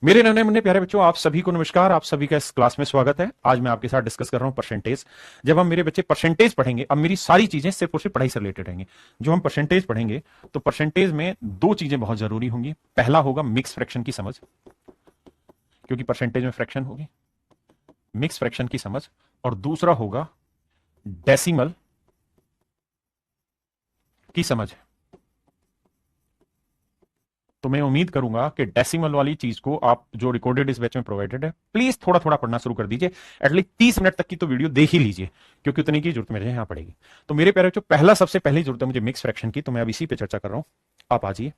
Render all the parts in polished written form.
मेरे नन्हे मुन्ने प्यारे बच्चों, आप सभी को नमस्कार। आप सभी का इस क्लास में स्वागत है। आज मैं आपके साथ डिस्कस कर रहा हूं परसेंटेज। जब हम मेरे बच्चे परसेंटेज पढ़ेंगे, अब मेरी सारी चीजें सिर्फ और सिर्फ पढ़ाई से रिलेटेड रहेंगी। जो हम परसेंटेज पढ़ेंगे तो परसेंटेज में दो चीजें बहुत जरूरी होंगी। पहला होगा मिक्स फ्रैक्शन की समझ, क्योंकि परसेंटेज में फ्रैक्शन होगी, मिक्स फ्रैक्शन की समझ। और दूसरा होगा डेसिमल की समझ। तो मैं उम्मीद करूंगा कि डेसिमल वाली चीज को आप जो रिकॉर्डेड इस बैच में प्रोवाइडेड है, प्लीज थोड़ा थोड़ा पढ़ना शुरू कर दीजिए। एटलीस्ट 30 मिनट तक की तो वीडियो देख ही लीजिए, क्योंकि उतनी की जरूरत मेरे यहां पड़ेगी। तो मेरे प्यारे बच्चों, पहला सबसे पहली जरूरत है मुझे मिक्स फ्रैक्शन की, तो मैं अब इसी पे चर्चा कर रहा हूं। आप आ जाइए।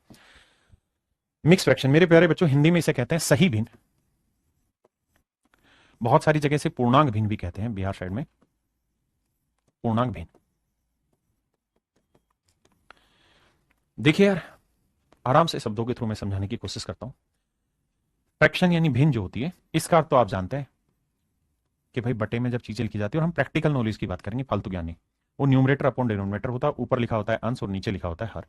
मिक्स फ्रैक्शन मेरे प्यारे बच्चों, हिंदी में इसे कहते हैं सही भिन्न। बहुत सारी जगह से पूर्णांक भिन्न भी कहते हैं, बिहार साइड में पूर्णांक भिन्न। देखिए यार, आराम से शब्दों के थ्रू मैं समझाने की कोशिश करता हूं। फ्रैक्शन यानी भिन्न जो होती है, इसका अर्थ तो आप जानते हैं कि भाई बटे में जब चीजें लिखी जाती है, और हम प्रैक्टिकल नॉलेज की बात करेंगे, फालतू ज्ञान नहीं। वो न्यूमरेटर अपॉन डिनोमिनेटर होता है, ऊपर लिखा होता है अंश और नीचे लिखा होता है हर।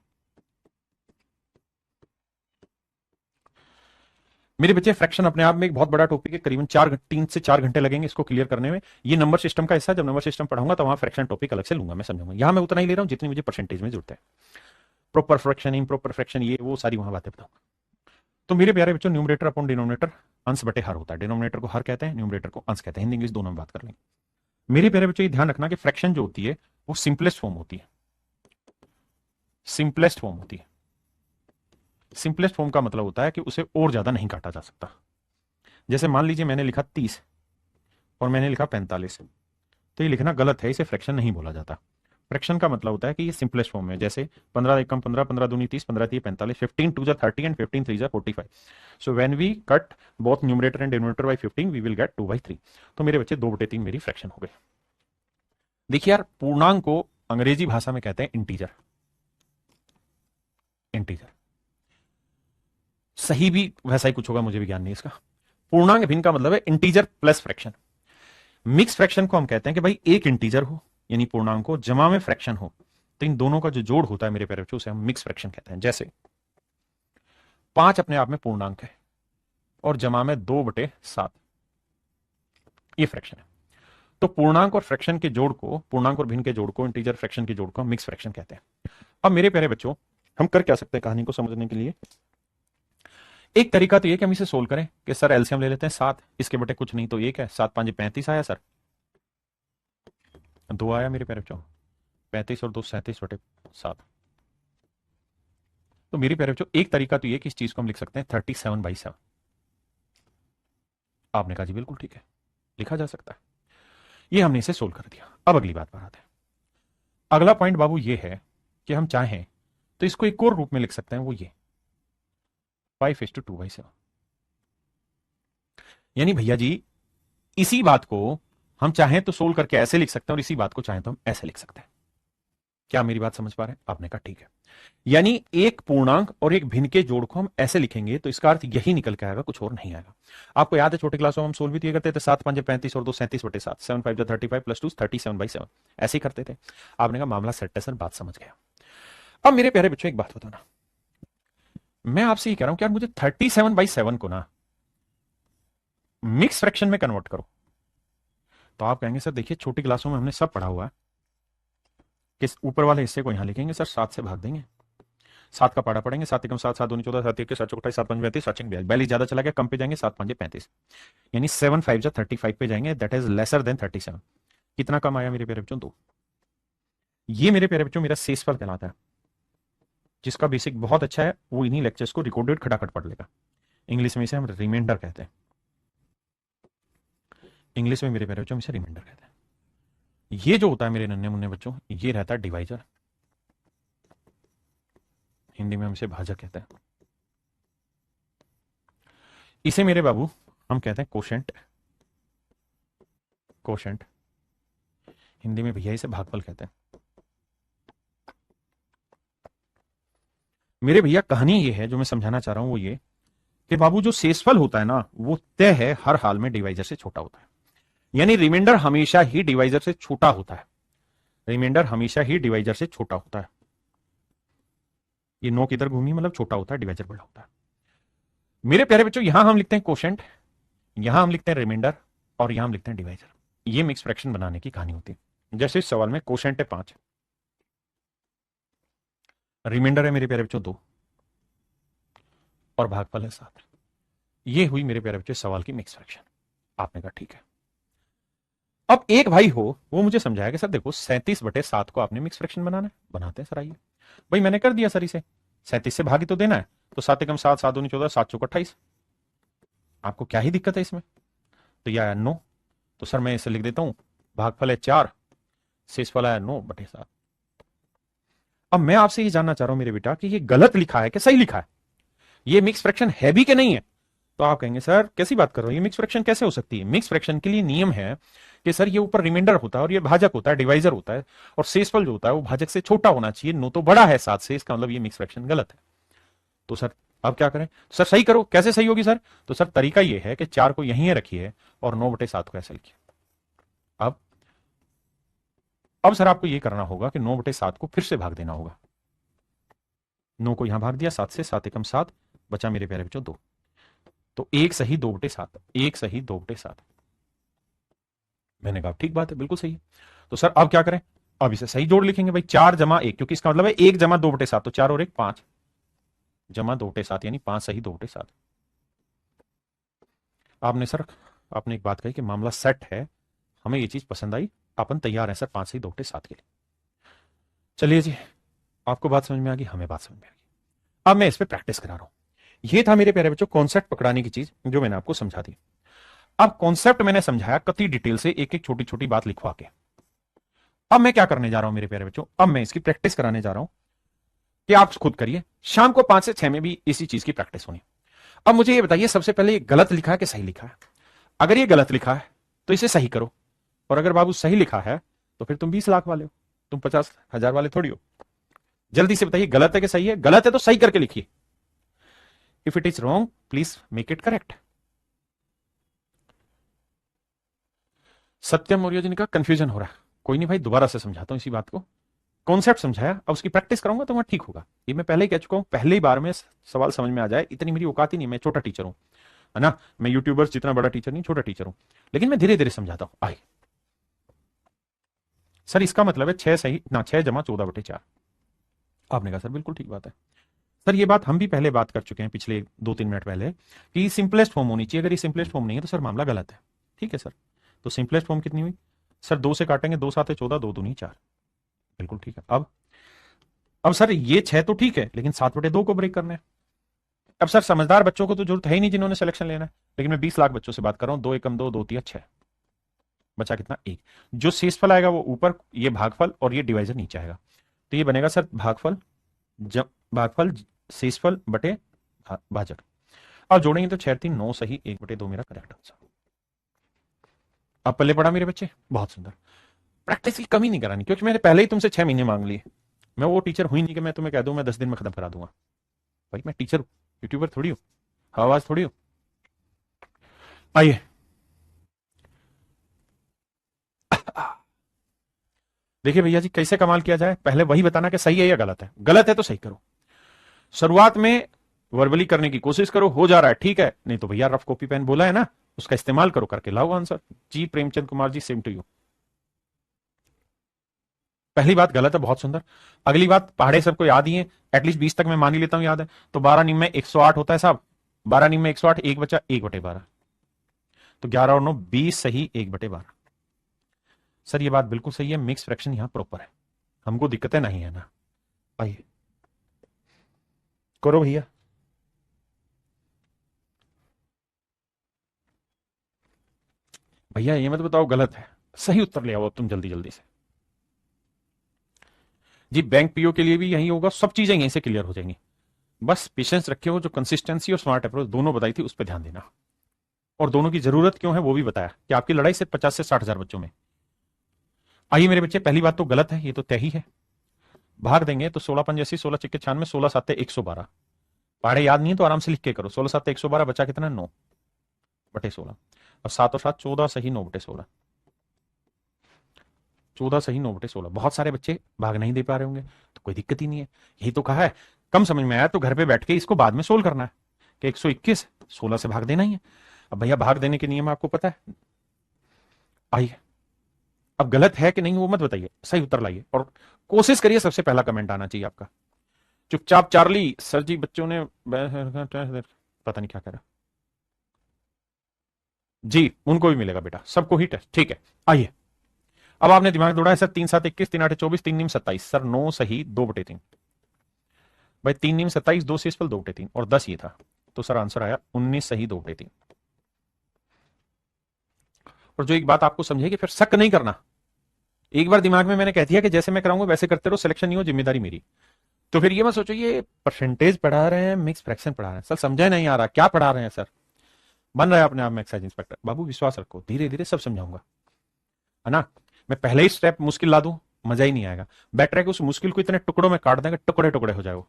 मेरे बच्चे, फ्रैक्शन अपने आप में एक बहुत बड़ा टॉपिक है। करीबन 3 से 4 घंटे लगेंगे इसको क्लियर करने में। ये नंबर सिस्टम का हिस्सा, जब नंबर सिस्टम पढ़ाऊंगा तो वहां फ्रैक्शन टॉपिक अलग से लूंगा, मैं समझाऊंगा। यहां मैं उतना ही ले रहा हूं जितनी मुझे परसेंटेज में जरूरत है। प्रॉपर फ्रैक्शन, इम्प्रॉपर फ्रैक्शन, ये वो सारी वहां बातें बताऊंगा। तो मेरे प्यारे बच्चों, न्यूमरेटर अपॉन डिनोमिनेटर, अंश बटे हर होता है। डिनोमिनेटर को हर कहते हैं, न्यूमरेटर को अंश कहते हैं। हिंदी इंग्लिश दोनों में बात कर लेंगे। मेरे प्यारे बच्चों, ये ध्यान रखना कि फ्रैक्शन जो होती है वो सिंपलेस्ट फॉर्म होती है। सिंपलेस्ट फॉर्म होती है। सिंपलेस्ट फॉर्म का मतलब होता है कि उसे और ज्यादा नहीं काटा जा सकता। जैसे मान लीजिए मैंने लिखा 30 और मैंने लिखा 45, तो ये लिखना गलत है, इसे फ्रैक्शन नहीं बोला जाता। फ्रैक्शन का मतलब होता है कि ये सिंपलेस्ट फॉर्म है। जैसे 15 एकम 15, 15 दूनी 30, 15 तीय 45, 15 2 30 and 15 3 45। So when we cut both numerator and denominator by 15, we will get 2/3। तो मेरे बच्चे 2/3 मेरी फ्रैक्शन हो गई। देखिए यार, पूर्णांक को अंग्रेजी भाषा में कहते हैं इंटीजर। इंटीजर सही भी वैसा ही कुछ होगा, मुझे भी ज्ञान नहीं इसका। पूर्णांक भिन्न का मतलब है integer plus fraction. Mix fraction को हम कहते हैं कि भाई एक इंटीजर हो यानी पूर्णांक हो, जमा में फ्रैक्शन हो, तो इन दोनों का जो जोड़ होता है मेरे प्यारे बच्चों, उसे हम मिक्स फ्रैक्शन कहते हैं। जैसे 5 अपने आप में पूर्णांक है और जमा में 2/7, ये फ्रैक्शन है। तो पूर्णांक और फ्रैक्शन के जोड़ को, पूर्णांक और भिन्न के जोड़ को, इंटीजर फ्रैक्शन के जोड़ को हम मिक्स फ्रैक्शन कहते हैं। अब मेरे प्यारे बच्चों, हम कर क्या सकते हैं कहानी को समझने के लिए? एक तरीका तो ये कि हम इसे सोल्व करें कि सर एलसीएम ले लेते हैं 7, इसके बटे कुछ नहीं तो 1 है, 7 5 35 आया सर, 2 आया मेरे प्यारे बच्चों, 35 और 2 37/7। तो मेरे प्यारे बच्चों, एक तरीका तो ये कि इस चीज को हम लिख सकते हैं 37/7। आपने कहा जी बिल्कुल ठीक है, लिखा जा सकता है। ये हमने इसे सोल्व कर दिया। अब अगली बात पर आते हैं। अगला पॉइंट बाबू ये है कि हम चाहें तो इसको एक और रूप में लिख सकते हैं, वो ये 5:2/7। यानी भैया जी, इसी बात को हम चाहें तो सोल्व करके ऐसे लिख सकते हैं और इसी बात को चाहें तो हम ऐसे लिख सकते हैं। क्या मेरी बात समझ पा रहे हैं? आपने कहा ठीक है। यानी एक पूर्णांक और एक भिन्न के जोड़ को हम ऐसे लिखेंगे तो इसका अर्थ यही निकल के आएगा, कुछ और नहीं आएगा। आपको याद है छोटे क्लासों में हम सोल्व भी किया करते थे, 7 5 35 और 2 37/7, 7 5 35 प्लस 2 37/7, ऐसे ही करते थे। आपने कहा मामला सेट है सर, बात समझ गया। अब मेरे प्यारे बच्चों, एक बात बताना, मैं आपसे ये कह रहा हूं कि यार मुझे 37/7 को ना मिक्स फ्रैक्शन में कन्वर्ट करो। तो आप कहेंगे सर देखिए, छोटी क्लासों में हमने सब पढ़ा हुआ है कि ऊपर वाले हिस्से को यहां लिखेंगे सर, 7 से भाग देंगे, 7 का पाड़ा पड़ेंगे, 7 एकम 7, 7 दूनी 14, 7 1 7 28, 7 5 35, 7 42, 42 ज्यादा चला गया, कम पे जाएंगे, 7 5 35, यानी 7 5 35 पे जाएंगे, दैट इज लेसर देन 37। कितना कम आया मेरे प्यारे बच्चों? 2। ये मेरे प्यारे बच्चों मेरा शेषफल कहलाता है। जिसका बेसिक बहुत अच्छा है वो इन्हीं लेक्चर्स को रिकॉर्डेड खटाखट पढ़ लेगा। इंग्लिश में इसे हम रिमाइंडर कहते हैं। इंग्लिश में मेरे प्यारे बच्चों इसे रिमाइंडर कहते हैं। ये जो होता है मेरे नन्हे मुन्ने बच्चों, ये रहता है डिवाइजर। हिंदी में हम इसे भाजक कहते हैं। इसे मेरे बाबू हम कहते हैं कोशेंट। कोशेंट हिंदी में भैया इसे भागफल कहते हैं। मेरे भैया, कहानी ये है जो मैं समझाना चाह रहा हूं, वो ये कि बाबू जो शेषफल होता है ना, वो तय है हर हाल में डिवाइजर से छोटा होता है। यानी रिमाइंडर हमेशा ही डिवाइजर से छोटा होता है। रिमाइंडर हमेशा ही डिवाइजर से छोटा होता है। ये 9 किधर घूमी, मतलब छोटा होता है, डिवाइजर बड़ा होता है। मेरे प्यारे बच्चों, यहां हम लिखते हैं कोशेंट, यहां हम लिखते हैं रिमाइंडर, और यहां हम लिखते हैं डिवाइजर। ये मिक्स फ्रैक्शन बनाने की कहानी होती है। जैसे इस सवाल में कोशेंट है 5, रिमाइंडर है मेरे प्यारे बच्चों 2, और भागफल है 7। ये हुई मेरे प्यारे बच्चों सवाल की मिक्स फ्रैक्शन। आपने कहा ठीक है। अब एक भाई हो, वो मुझे समझाया कि सर देखो 37/7 को आपने मिक्स फ्रैक्शन बनाना है, बनाते हैं सर। आइए भाई, मैंने कर दिया सर, इसे 37 से भागी तो देना है, तो 7 एकम 7, 7 दूनी 14, 7 चौक 28। आपको क्या ही दिक्कत है इसमें? तो यह आया 9, तो सर मैं इसे लिख देता हूं, भागफल है 4, शेषफल आया 9/7। अब मैं आपसे ये जानना चाह रहा हूं मेरे बेटा कि ये गलत लिखा है कि सही लिखा है, ये मिक्स फ्रैक्शन है भी कि नहीं है? तो आप कहेंगे सर कैसी बात कर रहे हो, ये मिक्स फ्रैक्शन कैसे हो सकती है? मिक्स फ्रैक्शन के लिए नियम है कि सर ये ऊपर रिमाइंडर होता है और ये भाजक होता है, डिवाइजर होता है, और शेषफल जो होता है वो भाजक से छोटा होना चाहिए। 9 तो बड़ा है 7 से, इसका मतलब ये मिक्स फ्रैक्शन गलत है। तो सर अब क्या करें? सर सही करो। कैसे सही होगी सर? तो सर तरीका ये है कि 4 को यहीं रखिए और 9/7 को ऐसे लिखिए। अब सर आपको ये करना होगा कि 9/7 को फिर से भाग देना होगा। 9 को यहां भाग दिया 7 से, 7 एकम 7, बचा मेरे प्यारे बच्चों 2। तो 1 सही 2/7, 1 सही 2/7। मैंने कहा ठीक बात है, बिल्कुल सही है। तो सर अब क्या करें? अब इसे सही जोड़ लिखेंगे भाई, 4 जमा 1, क्योंकि इसका मतलब है 1 जमा 2/7, तो 4 और 1 5, जमा 2/7 यानी 5 सही 2/7। आपने सर, आपने एक बात कही कि मामला सेट है, हमें ये चीज पसंद आई, अपन तैयार है सर 5 सही 2/7 के लिए। चलिए जी, आपको बात समझ में आ गई, हमें बात समझ में आ गई। अब मैं इस पर प्रैक्टिस करा रहा हूं। ये था मेरे प्यारे बच्चों कॉन्सेप्ट पकड़ाने की चीज जो मैंने आपको समझा दी। अब कॉन्सेप्ट मैंने समझाया कति डिटेल से, एक एक छोटी छोटी बात लिखवा के। अब मैं क्या करने जा रहा हूं मेरे प्यारे बच्चों, अब मैं इसकी प्रैक्टिस कराने जा रहा हूं कि आप खुद करिए। शाम को 5 से 6 में भी इसी चीज की प्रैक्टिस होनी। अब मुझे ये बताइए सबसे पहले, ये गलत लिखा है कि सही लिखा है? अगर ये गलत लिखा है तो इसे सही करो, और अगर बाबू सही लिखा है तो फिर तुम 20 लाख वाले हो, तुम 50,000 वाले थोड़ी हो। जल्दी से बताइए गलत है कि सही है? गलत है तो सही करके लिखिए। If it is wrong please make it correct. Satyam और योजन का कंफ्यूजन हो रहा है, कोई नहीं भाई, दोबारा से समझाता हूं इसी बात को। कॉन्सेप्ट समझाया, अब उसकी प्रैक्टिस करूंगा तो वहां ठीक होगा। ये मैं पहले ही कह चुका हूं, पहली बार में सवाल समझ में आ जाए इतनी मेरी औकात ही नहीं, मैं छोटा टीचर हूं, है ना। मैं यूट्यूबर्स जितना बड़ा टीचर नहीं, छोटा टीचर हूं, लेकिन मैं धीरे धीरे समझाता हूं। आइए सर, इसका मतलब है 6 सही ना, 6 जमा 14/4। आपने कहा सर बिल्कुल ठीक बात है। सर ये बात हम भी पहले बात कर चुके हैं, पिछले 2-3 मिनट पहले, कि सिंपलेस्ट फॉर्म होनी चाहिए। अगर ये सिंपलेस्ट फॉर्म नहीं है तो सर मामला गलत है। ठीक है सर, तो सिंपलेस्ट फॉर्म कितनी हुई सर? 2 से काटेंगे, 2 7 14, 2 दूनी 4। बिल्कुल ठीक है। अब सर ये 6 तो ठीक है, लेकिन 7/2 को ब्रेक करना है। अब सर समझदार बच्चों को तो जरूरत है ही नहीं जिन्होंने सिलेक्शन लेना है, लेकिन मैं 20 लाख बच्चों से बात कर रहा हूं। 2 एकम 2, 2 तिया 6, बचा कितना? 1। जो शेषफल आएगा वो ऊपर, ये भागफल, और ये डिवाइजर नीचे आएगा। तो ये बनेगा सर भागफल, जब भागफल शेषफल बटे भाजक। अब जोड़ेंगे तो 6 3 9 सही 1/2 मेरा करेक्ट आंसर। अब पल्ले पड़ा मेरे बच्चे, बहुत सुंदर। प्रैक्टिस की कमी नहीं करानी, क्योंकि मैंने पहले ही तुमसे 6 महीने मांग लिए। मैं वो टीचर हुई नहीं कि मैं तुम्हें कह दूं मैं 10 दिन में खत्म करा दूंगा। भाई मैं टीचर हूं, यूट्यूबर थोड़ी हूं, आवाज थोड़ी हूं। आइए देखिए भैया जी, कैसे कमाल किया जाए। पहले वही बताना कि सही है या गलत है। गलत है तो सही करो, शुरुआत में वर्बली करने की कोशिश करो, हो जा रहा है ठीक है, नहीं तो भैया रफ कॉपी पेन बोला है ना, उसका इस्तेमाल करो, करके लाओ आंसर। जी Premchand Kumar ji, same to you. पहली बात गलत है, बहुत सुंदर। अगली बात, पहाड़े सबको याद ही है, एटलीस्ट 20 तक मैं मान ही लेता हूं याद है। तो 12 निम में 108 होता है साहब, 12 निम में 108, एक बचा 1/12, तो 11 और 9 20 सही 1/12। सर ये बात बिल्कुल सही है, मिक्स फ्रैक्शन यहां प्रॉपर है, हमको दिक्कतें नहीं है ना। आइए करो भैया। भैया ये मत बताओ गलत है, सही उत्तर ले आओ तुम जल्दी जल्दी से। जी बैंक पीओ के लिए भी यही होगा, सब चीजें यहीं से क्लियर हो जाएंगी। बस पेशेंस रखे हो, जो कंसिस्टेंसी और स्मार्ट अप्रोच दोनों बताई थी उस पर ध्यान देना, और दोनों की जरूरत क्यों है वो भी बताया, कि आपकी लड़ाई सिर्फ 50 से 60,000 बच्चों में। आइए मेरे बच्चे, पहली बात तो गलत है, ये तो तय ही है। भाग देंगे तो 16 पंजासी, 16 चिक्के 96, 16 7 112। पहाड़े याद नहीं है तो आराम से लिख के करो, 16 7 112, बचा कितना? 9/16। और 7 और 7 14 सही 9/16, 14 सही 9/16। बहुत सारे बच्चे भाग नहीं दे पा रहे होंगे, तो कोई दिक्कत ही नहीं है, यही तो कहा है। कम समझ में आया तो घर पे बैठ के इसको बाद में सोल्व करना है, कि 121 16 से भाग देना ही है। अब भैया भाग देने के नियम आपको पता है। आइए, अब गलत है कि नहीं वो मत बताइए, सही उत्तर लाइए और कोशिश करिए सबसे पहला कमेंट आना चाहिए आपका। चुपचाप चार्ली सर जी बच्चों ने पता नहीं क्या कह रहा जी, उनको भी मिलेगा बेटा, सबको ही टेस्ट, ठीक है। आइए, अब आपने दिमाग दौड़ा है सर, 3 7 21, 3 8 24, 3 9 27, सर 9 सही 2/3। भाई 3 9 27, 2 2/3 और 10 ये था, तो सर आंसर आया 19 सही 2/3। और जो एक बात आपको समझेगी, फिर शक नहीं करना। एक बार दिमाग में मैंने कह दिया कि जैसे मैं कराऊंगा वैसे करते रहो, सिलेक्शन नहीं हो जिम्मेदारी मेरी। तो फिर ये मत सोचो ये परसेंटेज पढ़ा रहे हैं, मिक्स फ्रैक्शन पढ़ा रहे हैं, सर समझा नहीं आ रहा क्या पढ़ा रहे हैं सर। बन रहा है अपने आप में एक्साइज इंस्पेक्टर। बाबू विश्वास रखो, धीरे धीरे सब समझाऊंगा, है ना। मैं पहले ही स्टेप मुश्किल ला दूं, मजा ही नहीं आएगा। बेटर है कि उस मुश्किल को इतने टुकड़ों में काट देंगे, टुकड़े टुकड़े हो जाए वो।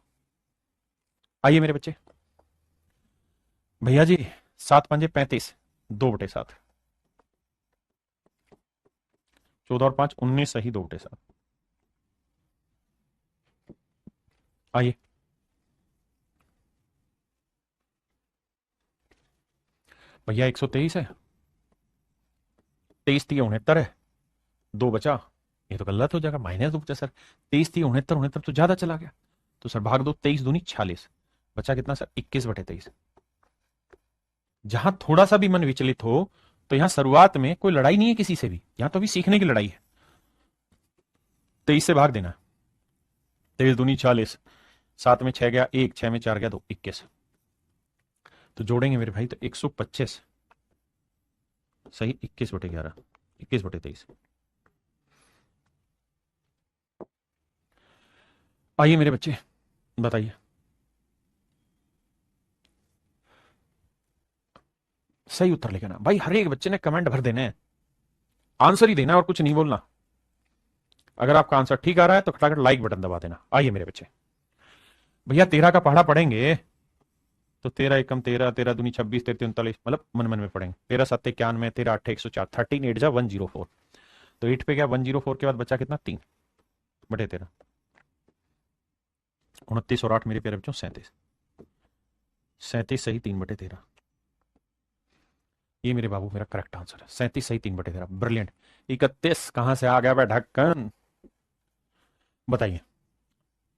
आइए मेरे बच्चे, भैया जी 7 5 35, 2/7, 14 और 5 19 सही 2/7। आइए, भैया 123 है, 23 3 69 है, 2 बचा। ये तो गलत हो जाएगा, माइनस 2 बचा सर। 23 3 69, 69 तो ज्यादा चला गया, तो सर भाग दो, 23 दूनी 46, बचा कितना सर 21/23। जहां थोड़ा सा भी मन विचलित हो तो यहां शुरुआत में कोई लड़ाई नहीं है किसी से भी, यहां तो अभी सीखने की लड़ाई है। 23 से भाग देना, 23 दूनी 40, 7 में 6 गया 1, 6 में 4 गया 2, 21। तो जोड़ेंगे मेरे भाई तो 125 सही 21/11, 21/23। आइए मेरे बच्चे बताइए, सही उत्तर लिखना भाई। हर एक बच्चे ने कमेंट भर देने हैं, आंसर ही देना और कुछ नहीं बोलना। अगर आपका आंसर ठीक आ रहा है तो खटाखट लाइक बटन दबा देना। आइए मेरे बच्चे, भैया 13 का पहाड़ा पढ़ेंगे तो 13 एकम 13, 13 दूनी 26, 13 39, मतलब मन मन में पढ़ेंगे। 13 7 91, 13 8 104, 13 8 जा 104। तो 8 पे गया 104 के बाद बचा कितना 3/13, 29 और 8 मेरे प्यारे बच्चों 37, 37 सही 3/13। ये मेरे बाबू मेरा करेक्ट आंसर है, 37 सही 3/13, ब्रिलियंट। 31 कहां से आ गया भाई ढक्कन, बताइए।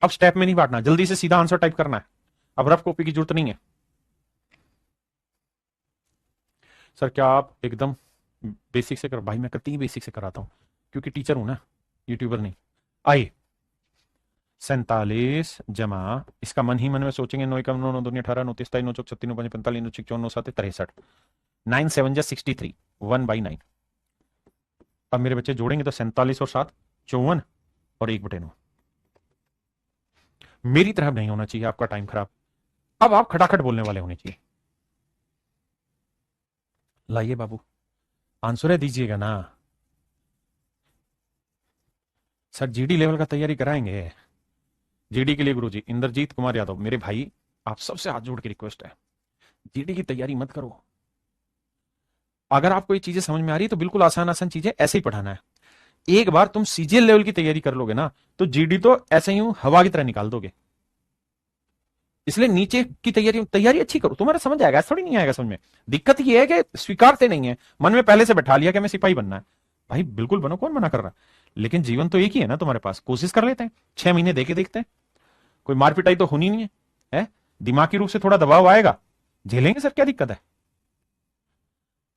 अब स्टेप में नहीं बांटना, जल्दी से सीधा आंसर टाइप करना है, अब रफ कॉपी की जरूरत नहीं है। सर क्या आप एकदम बेसिक से करो, भाई मैं कतई बेसिक से कराता हूं क्योंकि टीचर हूं ना, यूट्यूबर नहीं। आइए, 47 जमा, इसका मन ही मन में सोचेंगे, 9 एकम 9 9 दूनी 18, 9 23 9 34 9 5 45 9 54 9 7 63, 9 7 जा 63, 1/9। अब मेरे बच्चे जोड़ेंगे तो 47 और 7 54 और 1/9। मेरी तरफ नहीं होना चाहिए आपका टाइम खराब। अब आप खटाखट बोलने वाले होने चाहिए। लाइए बाबू, आंसर है दीजिएगा ना। सर जीडी लेवल का तैयारी कराएंगे। जीडी के लिए गुरुजी इंद्रजीत कुमार यादव, मेरे भाई आप सबसे हाथ जोड़ के रिक्वेस्ट है, जीडी की तैयारी मत करो। अगर आपको ये चीजें समझ में आ रही है तो बिल्कुल आसान आसान चीजें ऐसे ही पढ़ाना है। एक बार तुम सीजीएल लेवल की तैयारी कर लोगे ना तो जीडी तो ऐसे ही हवा की तरह निकाल दोगे। इसलिए नीचे की तैयारी तैयारी अच्छी करो, तुम्हारा समझ आएगा, थोड़ी नहीं आएगा समझ में। दिक्कत ये है कि स्वीकारते नहीं है, मन में पहले से बैठा लिया कि हमें सिपाही बनना है। भाई बिल्कुल बनो, कौन मना कर रहा, लेकिन जीवन तो एक ही है ना तुम्हारे पास, कोशिश कर लेते हैं, 6 महीने देके देखते हैं। कोई मार पिटाई तो होनी नहीं है, दिमागी रूप से थोड़ा दबाव आएगा, झेलेंगे सर, क्या दिक्कत है।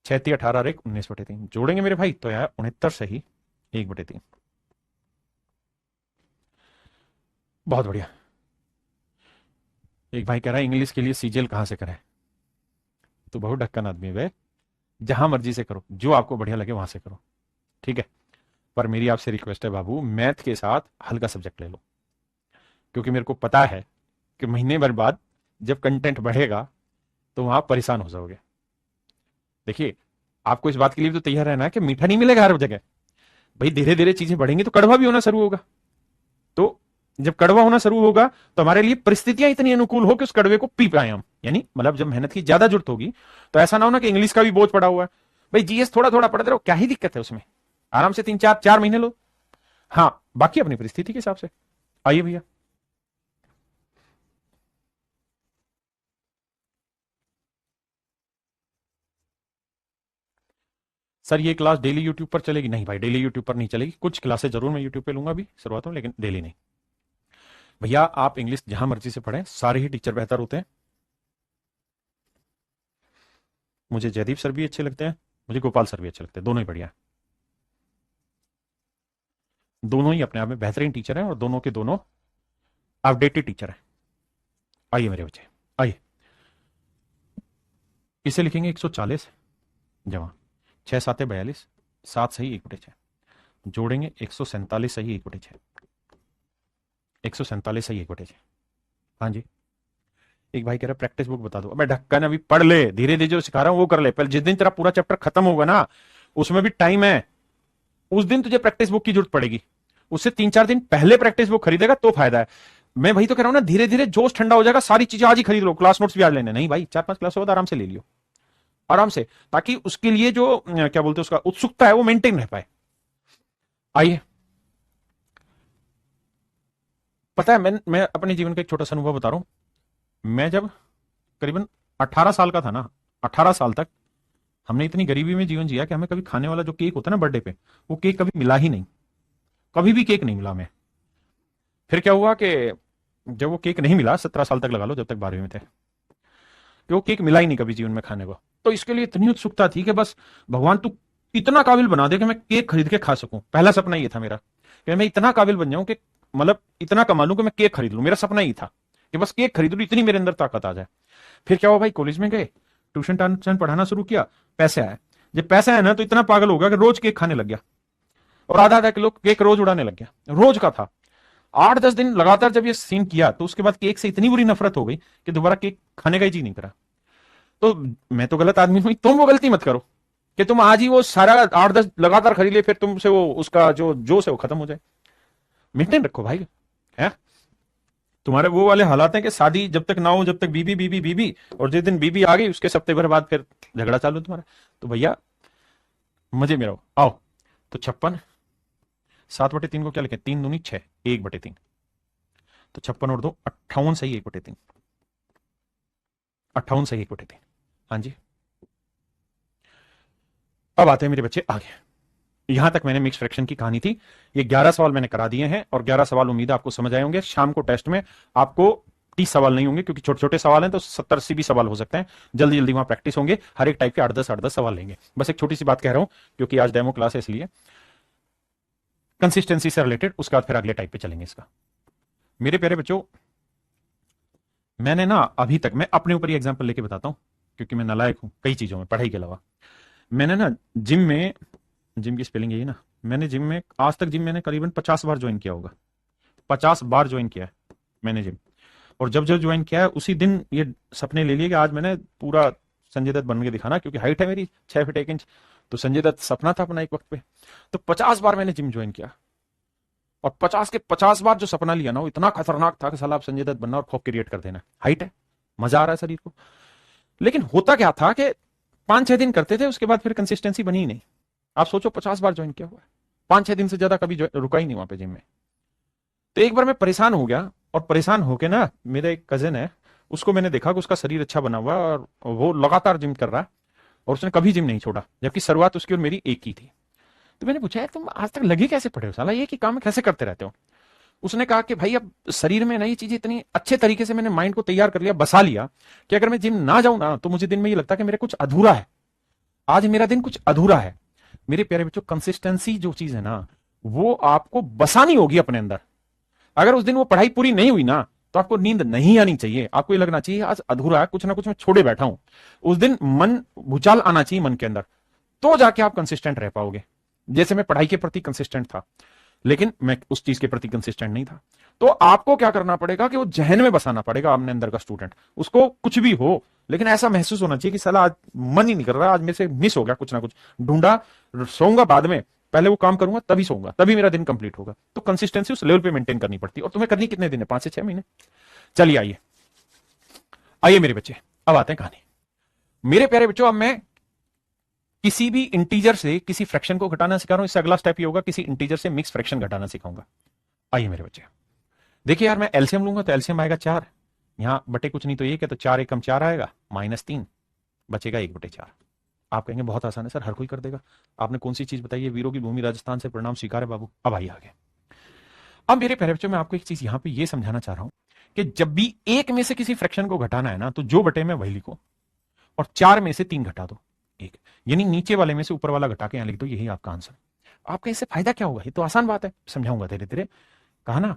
6 18 और 1 19/3 जोड़ेंगे मेरे भाई तो यार 69 सही 1/3। बहुत बढ़िया। एक भाई कह रहा है इंग्लिश के लिए सीजीएल कहां से करें, तो बहुत ढक्कन आदमी है, जहां मर्जी से करो, जो आपको बढ़िया लगे वहां से करो, ठीक है। पर मेरी आपसे रिक्वेस्ट है बाबू, मैथ के साथ हल्का सब्जेक्ट ले लो, क्योंकि मेरे को पता है कि महीने भर बाद जब कंटेंट बढ़ेगा तो वहां परेशान हो जाओगे। देखिए, आपको इस बात के लिए भी तो तैयार रहना है कि मीठा नहीं मिलेगा हर जगह। भाई धीरे धीरे चीजें बढ़ेंगी तो कड़वा भी होना शुरू होगा, तो जब कड़वा होना शुरू होगा तो हमारे लिए परिस्थितियां इतनी अनुकूल हो कि उस कड़वे को पी पाए हम, यानी मतलब जब मेहनत की ज्यादा जरूरत होगी तो ऐसा ना हो ना कि इंग्लिश का भी बोझ पड़ा हुआ है। भाई जीएस थोड़ा थोड़ा पढ़ते रहो, क्या ही दिक्कत है उसमें, आराम से 3 4 4 महीने लो। हाँ, बाकी अपनी परिस्थिति के हिसाब से। आइए भैया, सर ये क्लास डेली यूट्यूब पर चलेगी? नहीं भाई, डेली यूट्यूब पर नहीं चलेगी। कुछ क्लासेस जरूर मैं यूट्यूब पे लूंगा अभी शुरुआत में, लेकिन डेली नहीं। भैया आप इंग्लिश जहां मर्जी से पढ़ें, सारे ही टीचर बेहतर होते हैं। मुझे जयदीप सर भी अच्छे लगते हैं, मुझे गोपाल सर भी अच्छे लगते हैं, दोनों ही बढ़िया हैं। दोनों ही अपने आप में बेहतरीन टीचर हैं और दोनों के दोनों अपडेटेड टीचर हैं। आइए मेरे बच्चे, आइए। इसे लिखेंगे 140 जमा 6 7 42, 7 सही 1/6, जोड़ेंगे 147 सही 1/6, 147 सही 1/6। हाँ जी। एक भाई कह रहा प्रैक्टिस बुक बता दो। अबे ढक्कन अभी पढ़ ले, धीरे धीरे जो सिखा रहा हूं वो कर ले। पहले जिस दिन तेरा पूरा चैप्टर खत्म होगा ना, उसमें भी टाइम है, उस दिन तुझे प्रैक्टिस बुक की जरूरत पड़ेगी। उससे 3 4 दिन पहले प्रैक्टिस बुक खरीदेगा तो फायदा है। मैं वही तो कह रहा हूं ना, धीरे धीरे जोश ठंडा हो जाएगा, सारी चीजें आज ही खरीद लो, क्लास नोट्स भी आज लेने नहीं भाई, 4 5 क्लास बाद आराम से ले लियो, आराम से, ताकि उसके लिए जो क्या बोलते हैं उसका उत्सुकता है वो मेंटेन रह पाए। आइए, पता है मैं अपने जीवन का एक छोटा सा अनुभव बता रहा हूं। मैं जब करीबन 18 साल का था ना, 18 साल तक हमने इतनी गरीबी में जीवन जिया कि हमें कभी खाने वाला जो केक होता है ना बर्थडे पे, वो केक कभी मिला ही नहीं, कभी भी केक नहीं मिला हमें। फिर क्या हुआ कि जब वो केक नहीं मिला, 17 साल तक लगा लो, जब तक 12वीं में थे, कि वो केक मिला ही नहीं कभी जीवन में खाने को, तो इसके लिए इतनी उत्सुकता थी कि बस भगवान तू इतना काबिल बना दे कि मैं केक खरीद के खा सकूं। पहला सपना ये था मेरा कि मैं इतना काबिल बन जाऊं कि मतलब इतना कमा लूं कि मैं केक खरीद लूं। मेरा सपना ही था कि बस केक खरीद लूं, इतनी मेरे अंदर ताकत आ जाए। फिर क्या हुआ भाई, कॉलेज में गए, ट्यूशन टाशन पढ़ाना शुरू किया, पैसे आए। जब पैसे आए ना तो इतना पागल हो गया कि रोज केक खाने लग गया, और आधा आधा किलो केक रोज उड़ाने लग गया, रोज का था। 8 10 दिन लगातार जब ये सीन किया तो उसके बाद केक से इतनी बुरी नफरत हो गई कि दोबारा केक खाने का ही जी नहीं करा। तो मैं तो गलत आदमी हूं, तुम वो गलती मत करो कि तुम आज ही वो सारा 8 10 लगातार खरीद ले, फिर तुमसे वो उसका जो जोश है वो खत्म हो जाए। मेंटेन रखो भाई, है तुम्हारे वो वाले हालात हैं कि शादी जब तक ना हो, जब तक बीबी बीबी बीबी, और जिस दिन बीबी आ गई उसके हफ्ते भर बाद फिर झगड़ा चालू तुम्हारा। तो भैया मजे में रहो, आओ। तो 56 7/3 को क्या लिखे, 3 दूनी 6, 1/3, तो 56 और 2 58 सही 1/3, 58 सही 1/3। हाँ जी। अब आते हैं मेरे बच्चे आगे। यहां तक मैंने मिक्स फ्रैक्शन की कहानी थी। ये 11 सवाल मैंने करा दिए हैं, और 11 सवाल उम्मीद है आपको समझ आए होंगे। शाम को टेस्ट में आपको 30 सवाल नहीं होंगे, क्योंकि छोटे छोटे सवाल हैं, तो 70 80 भी सवाल हो सकते हैं। जल्दी जल्दी वहां प्रैक्टिस होंगे, हर एक टाइप के 8 10 सवाल लेंगे। बस एक छोटी सी बात कह रहा हूं, क्योंकि आज डेमो क्लास है इसलिए, कंसिस्टेंसी से रिलेटेड, उसके बाद फिर अगले टाइप पे चलेंगे इसका। मेरे प्यारे बच्चों, मैंने ना अभी तक, मैं अपने ऊपर ही एग्जाम्पल लेके बताता हूं, क्योंकि मैं नालायक हूं कई चीजों में, पढ़ाई के अलावा। मैंने ना जिम में, जिम की स्पेलिंग यही ना, मैंने जिम में आज तक, जिम मैंने करीबन 50 बार ज्वाइन किया होगा, 50 बार ज्वाइन किया है मैंने जिम। और जब जब ज्वाइन किया है उसी दिन ये सपने ले लिए कि आज मैंने पूरा संजय दत्त बन के दिखाना, क्योंकि हाइट है मेरी 6 फीट 1 इंच, तो संजय दत्त सपना था अपना एक वक्त पे। तो 50 बार मैंने जिम ज्वाइन किया, और 50 के 50 बार जो सपना लिया ना वो इतना खतरनाक था कि साला आप संजय दत्त बनना और खौफ क्रिएट कर देना। हाइट है, मजा आ रहा है शरीर को, लेकिन होता क्या था कि 5 6 दिन करते थे, उसके बाद फिर कंसिस्टेंसी बनी ही नहीं। आप सोचो 50 बार ज्वाइन किया हुआ है, 5 6 दिन से ज्यादा कभी रुका ही नहीं वहां पे जिम में। तो एक बार मैं परेशान हो गया, और परेशान होके ना, मेरा एक कजिन है, उसको मैंने देखा कि उसका शरीर अच्छा बना हुआ है और वो लगातार जिम कर रहा है, और उसने कभी जिम नहीं छोड़ा, जबकि शुरुआत उसकी और मेरी एक ही थी। तो मैंने पूछा, तुम आज तक लगे कैसे पड़े हो, साला ये कि काम कैसे करते रहते हो? उसने कहा कि भाई अब शरीर में नई चीजें इतनी अच्छे तरीके से मैंने माइंड को तैयार कर लिया, बसा लिया, कि अगर मैं जिम ना जाऊं ना तो मुझे दिन में ये लगता है कि मेरा कुछ अधूरा है, आज मेरा दिन कुछ अधूरा है। मेरे प्यारे बच्चों, कंसिस्टेंसी जो चीज है ना, वो आपको बसानी होगी अपने अंदर। अगर उस दिन वो पढ़ाई पूरी नहीं हुई ना, तो आपको नींद नहीं आनी चाहिए, आपको ये लगना चाहिए आज अधूरा है, कुछ ना कुछ मैं छोड़े बैठा हूं। उस दिन मन भूचाल आना चाहिए मन के अंदर, तो जाके आप कंसिस्टेंट रह पाओगे। जैसे मैं पढ़ाई के प्रति कंसिस्टेंट था, लेकिन मैं उस चीज के प्रति कंसिस्टेंट नहीं था। तो आपको क्या करना पड़ेगा कि वो जहन में बसाना पड़ेगा अपने अंदर का स्टूडेंट, उसको कुछ भी हो लेकिन ऐसा महसूस होना चाहिए कि साला आज मन ही नहीं कर रहा, आज मेरे से मिस हो गया कुछ ना कुछ, ढूंढा, सोऊंगा बाद में, पहले वो काम करूंगा तभी सोऊंगा, तभी मेरा दिन कंप्लीट होगा। तो कंसिस्टेंसी उस लेवल पे मेंटेन करनी पड़ती है, और तुम्हें करनी कितने दिन है, 5 से 6 महीने। चलिए आइए, आइए मेरे बच्चे, अब आते हैं कहानी। मेरे प्यारे बच्चों, अब मैं किसी भी इंटीजर से किसी फ्रैक्शन को घटाना सिखा रहा हूं। इससे अगला स्टेप ये होगा, किसी इंटीजर से मिक्स फ्रैक्शन घटाना सिखाऊंगा। आइए मेरे बच्चे, देखिए यार, मैं एलसीएम लूंगा तो एलसीएम आएगा 4, यहां बटे कुछ नहीं तो 1 है, तो 4 एकम 4 आएगा, -3, बचेगा 1/4। आप कहेंगे बहुत आसान है सर, हर कोई कर देगा। आपने कौन सी चीज बताई है, वीरों की भूमि राजस्थान से परिणाम स्वीकार है बाबू। अब आइए आगे। अब मेरे प्यारे बच्चों, मैं आपको एक चीज यहां पे ये समझाना चाह रहा हूं कि जब भी एक में से किसी फ्रैक्शन को घटाना है ना, तो जो बटे में वही लिखो, और 4 में से 3 घटा दो, एक, यानी नीचे वाले में से ऊपर वाला घटा के यहां लिख दो, यही आपका आंसर। आपका इससे फायदा क्या होगा, ये तो आसान बात है, समझाऊंगा धीरे धीरे। कहा ना,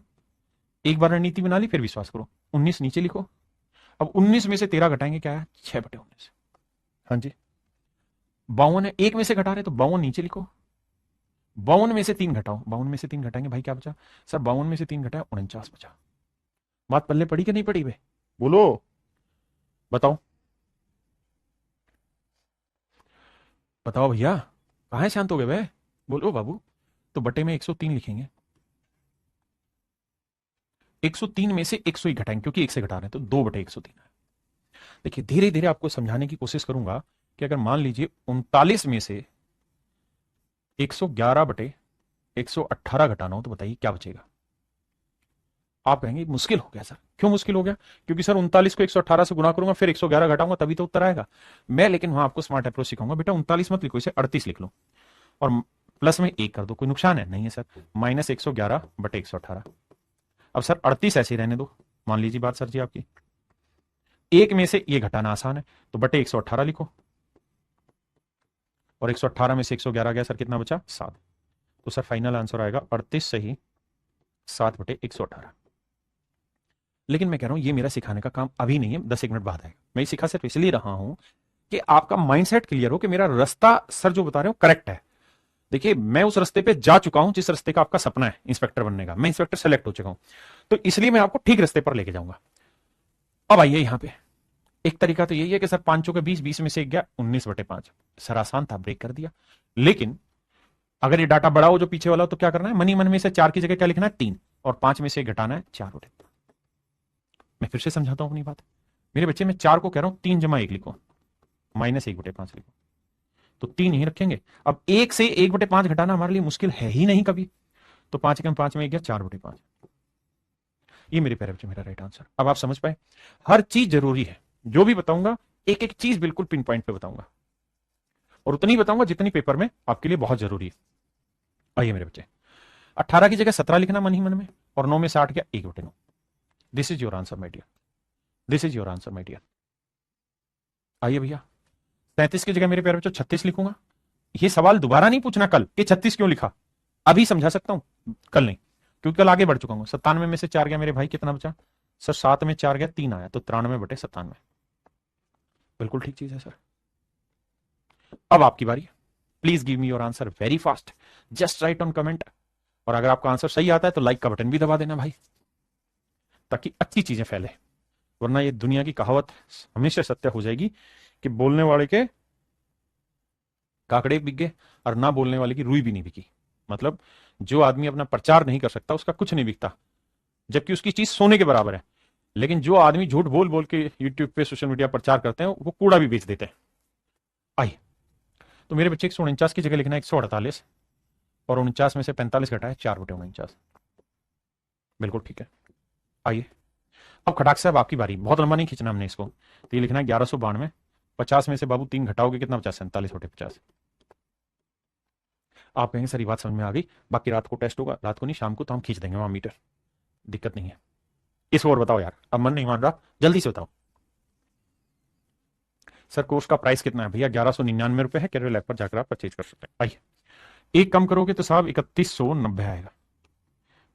एक बार रणनीति बना ली, फिर विश्वास करो। 19 नीचे लिखो। अब 19 में से 13 घटाएंगे, क्या है, 6/19। हाँ जी। 52 है, एक में से घटा रहे तो 52 नीचे लिखो। 52 में से 3 घटाओ, 52 में से 3 घटाएंगे भाई, क्या बचा सर, 52 में से 3 घटाए 49 बचा। बात पल्ले पड़ी कि नहीं पड़ी बे, बोलो, बताओ बताओ भैया, कहां है, शांत हो गए बे, बोलो बाबू। तो बटे में 103 लिखेंगे। 103 में से 100 ही घटाएंगे, क्योंकि एक से घटा रहे हैं, तो 2/103 है। देखिए धीरे धीरे आपको समझाने की कोशिश करूंगा कि अगर मान लीजिए 39 में से 111/118 घटाना हो, तो बताइए क्या बचेगा। आप कहेंगे मुश्किल हो गया सर, क्यों मुश्किल हो गया, क्योंकि सर 39 को 118 से गुना करूंगा, फिर 111 घटाऊंगा, तभी तो उत्तर आएगा। मैं लेकिन वहां आपको स्मार्ट अप्रोच सिखाऊंगा, बेटा 39 मत लिखो, इसे 38 लिख लो, और प्लस में 1 कर दो। कोई नुकसान है नहीं है सर, -111/118। अब सर 38 ऐसे ही रहने दो, मान लीजिए बात सर जी आपकी, एक में से ये घटाना आसान है, तो बटे 118 लिखो, और 118 में से 111 गया सर, कितना बचा, 7। तो सर फाइनल आंसर आएगा 38 से ही 7/118। लेकिन मैं कह रहा हूं ये मेरा सिखाने का काम अभी नहीं है, 10-1 मिनट बाद आएगा। मैं सिखा सिर्फ इसलिए रहा हूं कि आपका माइंडसेट क्लियर हो कि मेरा रास्ता सर जो बता रहे हो करेक्ट है। देखिए मैं उस रास्ते पे जा चुका हूं जिस रास्ते का आपका सपना है इंस्पेक्टर बनने का, मैं इंस्पेक्टर सेलेक्ट हो चुका हूं, तो इसलिए मैं आपको ठीक रास्ते पर लेके जाऊंगा। अब आइए यहां पे, एक तरीका तो यही है कि सर 5 के 20, 20 में से 1 गया, 19/5। सर आसान था, ब्रेक कर दिया। लेकिन अगर ये डाटा बड़ा हो जो पीछे वाला हो, तो क्या करना है, मनी मन में से 4 की जगह क्या लिखना है, 3, और 5 में से घटाना है 4। मैं फिर से समझाता हूं अपनी बात मेरे बच्चे, मैं 4 को कह रहा हूं 3 जमा 1 लिखो, -1/5 लिखो, तो 3 यही रखेंगे। अब 1 से 1/5 घटाना हमारे लिए मुश्किल है ही नहीं कभी, तो 5 के 5 में 1 गया, 4/5। ये मेरे प्यारे बच्चे मेरा राइट आंसर। अब आप समझ पाए, हर चीज जरूरी है, जो भी बताऊंगा एक एक चीज बिल्कुल पिन पॉइंट पे बताऊंगा, और उतनी बताऊंगा जितनी पेपर में आपके लिए बहुत जरूरी है। आइए मेरे बच्चे, 18 की जगह 17 लिखना मन ही मन में, और 9 में से 8 गया, 1/9। This is your answer my dear, this is your answer my dear. आइए भैया, 33 की जगह मेरे प्यारे बच्चों 36 लिखूंगा। ये सवाल दोबारा नहीं पूछना कल कि 36 क्यों लिखा, अभी समझा सकता हूं, कल नहीं, क्योंकि कल आगे बढ़ चुका हूं। 97 में से 4 गया मेरे भाई, कितना बचा सर, 7 में 4 गया, 3 आया, तो 93/97। बिल्कुल ठीक चीज है सर। अब आपकी बारी, please give me your answer very fast, just right on comment, और अगर आपका आंसर सही आता है तो लाइक का बटन भी दबा देना भाई, ताकि अच्छी चीजें फैले, वरना ये दुनिया की कहावत हमेशा सत्य हो जाएगी कि बोलने वाले के काकड़े बिक गए और ना बोलने वाले की रुई भी नहीं बिकी। मतलब जो आदमी अपना प्रचार नहीं कर सकता उसका कुछ नहीं बिकता, जबकि उसकी चीज सोने के बराबर है। लेकिन जो आदमी झूठ बोल बोल के यूट्यूब पे सोशल मीडिया प्रचार करते हैं, वो कूड़ा भी बेच देते हैं। आइए, तो मेरे बच्चे 149 की जगह लिखना है 148, और 49 में से 45 घटाए 4/49। बिल्कुल ठीक है। आइए, अब खटाक साहब आपकी बारी, बहुत लंबा नहीं खींचना हमने इसको, तो ये लिखना है 1192। 50 में से बाबू 3 घटाओगे, कितना बचा, 47/50। आप कहेंगे सर ये बात समझ में आ गई, बाकी रात को टेस्ट होगा, रात को नहीं शाम को, तो हम खींच देंगे वहां मीटर, दिक्कत नहीं है। इसको और बताओ यार, अब मन नहीं मान रहा, जल्दी से बताओ। सर कोर्स का प्राइस कितना है भैया, 1199 है, कैरियर लैब पर जाकर आप परचेज कर सकते हैं। आइए, एक कम करोगे तो साहब 3190 आएगा।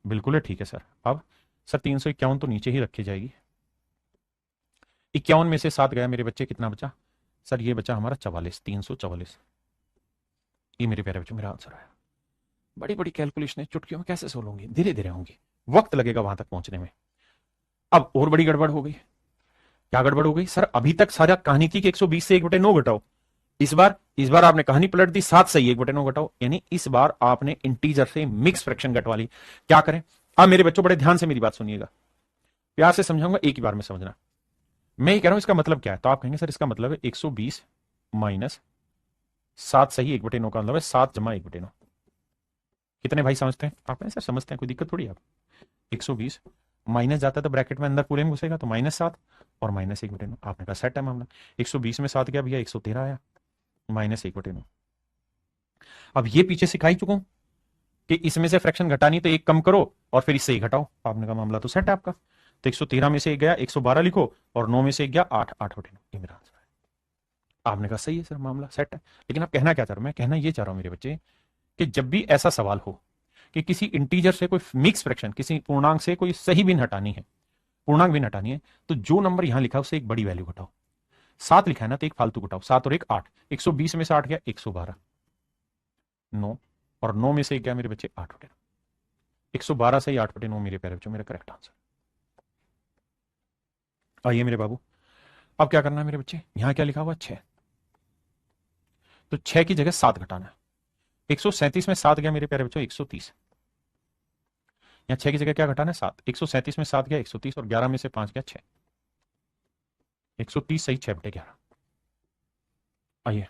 बिल्कुल है, ठीक है सर। अब सर 351 तो नीचे ही रखी जाएगी। 51 में से 7 गया मेरे बच्चे, कितना बचा सर, ये बचा हमारा 44, 344। ये मेरे प्यारे बच्चों मेरा आंसर आया। बड़ी बड़ी कैलकुलेशन चुटकियों में कैसे सोल्व होंगी, धीरे धीरे होंगी, वक्त लगेगा वहां तक पहुंचने में। अब और बड़ी गड़बड़ हो गई, क्या गड़बड़ हो गई सर, अभी तक सारा कहानी थी कि 120 से 1/9 घटाओ, इस बार आपने कहानी पलट दी, 7 से 1/9 घटाओ, यानी इस बार आपने इंटीजर से मिक्स फ्रैक्शन घटवा ली। क्या करें, अब मेरे बच्चों बड़े ध्यान से मेरी बात सुनिएगा, प्यार से समझाऊंगा, एक ही बार में समझना। मैं ये कह रहा हूं इसका मतलब क्या है, तो आप कहेंगे सर इसका मतलब है 120 माइनस 7 सही 1/9 का मतलब है 7 जमा 1/9। कितने भाई समझते हैं, आप कहें सर समझते हैं, कोई दिक्कत थोड़ी है। 120 माइनस जाता है तो ब्रैकेट में अंदर पूरे में घुसेगा, तो -7 और -1/9, आपने कहा सेट है मामला। 120 में 7 गया भैया, 113 आया, -1/9। अब ये पीछे सिखा ही चुका हूं कि इसमें से फ्रैक्शन घटानी तो एक कम करो और फिर इससे ही घटाओ। आपने कहा मामला तो सेट है आपका। तो 113 में से एक गया 112 लिखो और 9 में से एक गया 8, 8/9। ये मेरा आंसर है। आपने कहा सही है सर, मामला सेट है। लेकिन आप कहना क्या चाह रहे हो? मैं कहना ये चाह रहा हूं मेरे बच्चे कि जब भी ऐसा सवाल हो कि किसी इंटीजर से कोई मिक्स फ्रैक्शन, किसी पूर्णांक से कोई सही भिन्न हटानी है, पूर्णांक भिन्न हटानी है, तो जो नंबर यहां लिखा है उससे एक बड़ी वैल्यू घटाओ। 7 लिखा है ना, तो एक फालतू घटाओ। 7 और 1 8। 120 में से 8 गया 112, 9 और 9 में से एक गया मेरे बच्चे 8/9। 112 से ही 8/9 मेरे प्यारे बच्चों मेरा करेक्ट आंसर। आइए मेरे बाबू, अब क्या करना है मेरे बच्चे? यहां क्या लिखा हुआ? 6। तो 6 की जगह 7 घटाना है। 137 में 7 गया मेरे प्यारे बच्चों 130। यहां 6 की जगह क्या घटाना है? 7। 137 में 7 गया 130 और 11 में से 5 गया 6। 130 सही 6/11। आइए,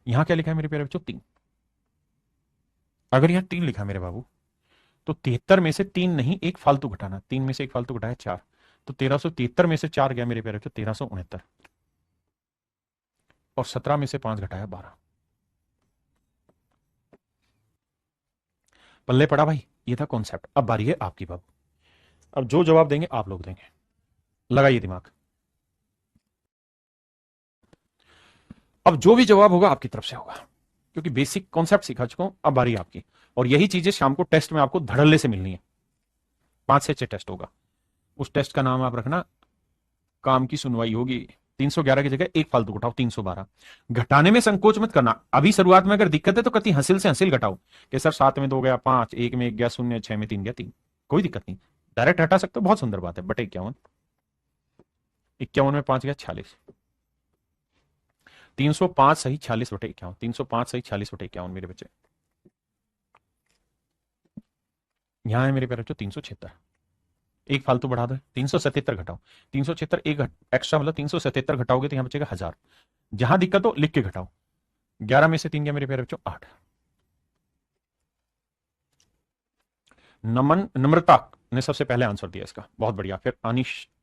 यहां क्या लिखा है मेरे प्यारे बच्चों? 3। अगर यहां 3 लिखा है मेरे बाबू, तो 73 में से 3 नहीं, एक फालतू घटाना। 3 में से एक फालतू घटाया 4। तो 1373 में से 4 गया मेरे प्यारे बच्चों 1369 और 17 में से 5 घटाया 12। पल्ले पड़ा भाई, ये था कॉन्सेप्ट। अब बारी है आपकी बाबू। अब जो जवाब देंगे आप लोग देंगे, लगाइए दिमाग। अब जो भी जवाब होगा आपकी तरफ से होगा, क्योंकि बेसिक कॉन्सेप्ट सिखा चुका हूं। अब बारी आपकी, और यही चीजें शाम को टेस्ट में आपको धड़ल्ले से मिलनी है। 5 से 6 टेस्ट होगा। उस टेस्ट का नाम आप रखना काम की सुनवाई होगी। 311 की जगह एक फालतू घटाओ 312। घटाने में संकोच मत करना। अभी शुरुआत में अगर दिक्कत है तो कति हंसिल से हंसिल घटाओ कि सर 7 में 2 गया 5, 1 में 1 गया 0, 6 में 3 गया 3। कोई दिक्कत नहीं, डायरेक्ट हटा सकते हो, बहुत सुंदर बात है। बटे 51, 51 में 5 गया 46। 305 सही 46/51। 305 सही 46/51 मेरे बच्चे। यहां है मेरे प्यारे बच्चों 376। एक फालतू बढ़ा दो, 377 घटाओ। 376 एक एक्स्ट्रा, मतलब 377 घटाओगे तो यहां बचेगा 1000। जहां दिक्कत हो लिख के घटाओ। 11 में से 3 गया मेरे प्यारे बच्चों 8। नमन नम्रता ने सबसे पहले आंसर दिया इसका, बहुत बढ़िया। फिर अनिश